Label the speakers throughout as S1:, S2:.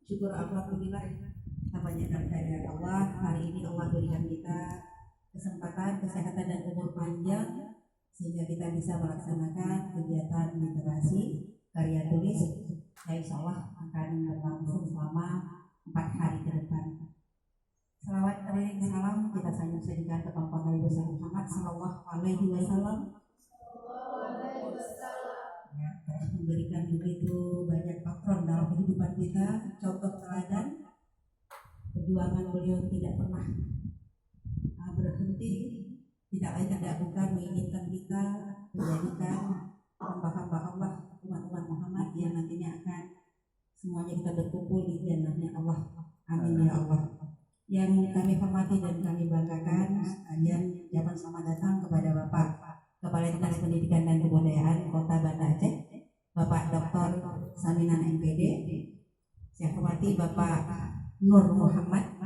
S1: Syukur alhamdulillah namanya kehadiran Allah. Hari ini Allah berikan kita kesempatan, kesehatan dan umur panjang sehingga kita bisa melaksanakan kegiatan literasi karya tulis yang insya Allah akan berlangsung selama 4 hari ke depan. Salawat alaihi salam kita sajikan kepada Nabi besar Muhammad sallallahu alaihi wasallam. Ya, memberikan begitu banyak patron dalam kehidupan kita, contoh teladan. Perjuangan beliau tidak pernah berhenti, tidak bukan menginginkan kita menjadikan hamba-hamba Allah, umat-umat Muhammad yang nantinya akan semuanya kita berkumpul di jannahnya Allah. Amin ya Allah. Yang kami hormati dan kami banggakan sekalian, ucapan selamat datang kepada Bapak Kepala Dinas Pendidikan dan Kebudayaan Kota Banda Aceh, Bapak Dr. Saminan MPD. Saya hormati Bapak Nur Muhammad,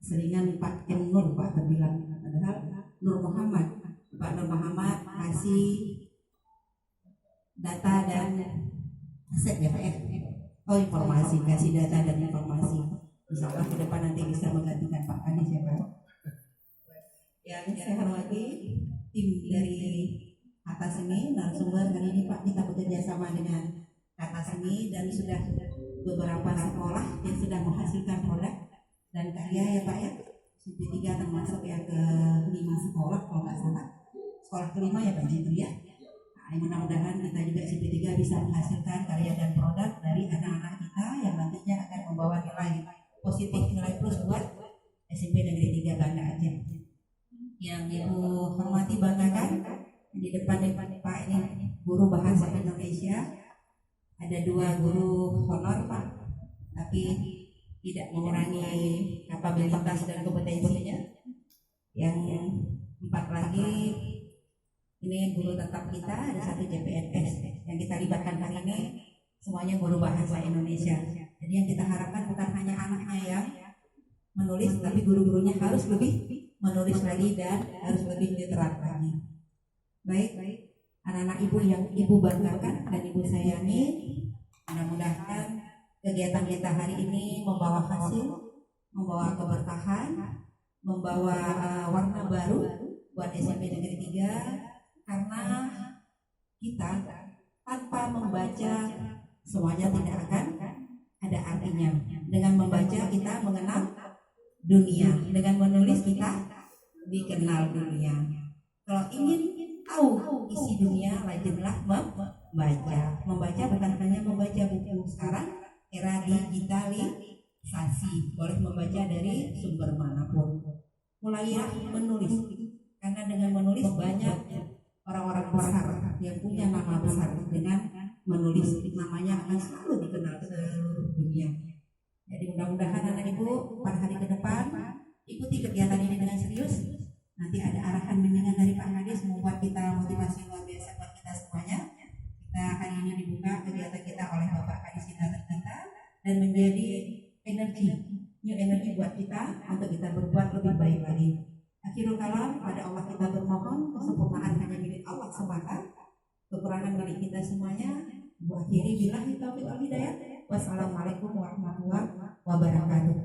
S1: seringan Pak M Nur Pak terbilang, padahal Nur Muhammad. Pak Nur Muhammad kasih data dan aset ya Pak ya. Oh, informasi, kasih data dan informasi. Insya Allah ke depan nanti bisa menggantikan Pak Anies ya Pak. Yang saya hormati tim dari Kata Seni narasumber hari ini Pak, kita bekerja sama dengan Kata Seni dan sudah beberapa sekolah yang sudah menghasilkan produk dan karya ya Pak ya. CP3 termasuk yang ke-5 sekolah kalau nggak salah. Sekolah ke-5 ya Pak Jitu ya. Nah, mudah-mudahan kita juga CP3 bisa menghasilkan karya dan produk dari anak-anak kita yang nantinya akan membawa nilai positif, nilai plus buat SMP Negeri 3 Banda Aceh. Yang Ibu hormati banggakan di depan Pak ini guru bahasa Indonesia, ada 2 guru honor Pak, tapi tidak mengurangi kapabilitas dan kompetensinya. Yang 4 lagi ini guru tetap kita, ada 1 JPNS yang kita libatkan hari ini, semuanya guru bahasa Indonesia. Jadi yang kita harapkan bukan hanya anaknya yang menulis, tapi guru-gurunya harus lebih menulis lagi dan harus lebih literat lagi. Baik, anak-anak ibu yang ibu banggakan dan ibu sayangi, mudah-mudahan kegiatan kita hari ini membawa hasil, membawa keberkahan, membawa warna baru buat SMP Negeri 3, karena kita tanpa membaca semuanya tidak akan ada artinya. Dengan membaca kita mengenal dunia, dengan menulis kita dikenal dunia. Kalau ingin tahu isi dunia, rajinlah membaca. Membaca bukan hanya membaca buku. Sekarang era digitalisasi, boleh membaca dari sumber manapun. Mulailah menulis, karena dengan menulis banyak orang-orang besar yang punya nama besar dengan menulis, namanya akan selalu dikenal seluruh dunia. Jadi mudah-mudahan anak ibu pada hari ke depan ikuti kegiatan ini dengan serius. Nanti ada arahan bimbingan dari Pak Kadis membuat kita motivasi luar biasa buat kita semuanya. Kita hari ini dibuka kegiatan kita oleh Bapak Kadis kita tercinta dan menjadi energi, new energi buat kita untuk kita berbuat lebih baik lagi. Akhirul kalam, pada Allah kita bermohon, kesempurnaan hanya milik Allah semata, kekurangan milik kita semuanya. Akhiri billahi taufiq wal hidayah. Wassalamualaikum warahmatullahi wabarakatuh.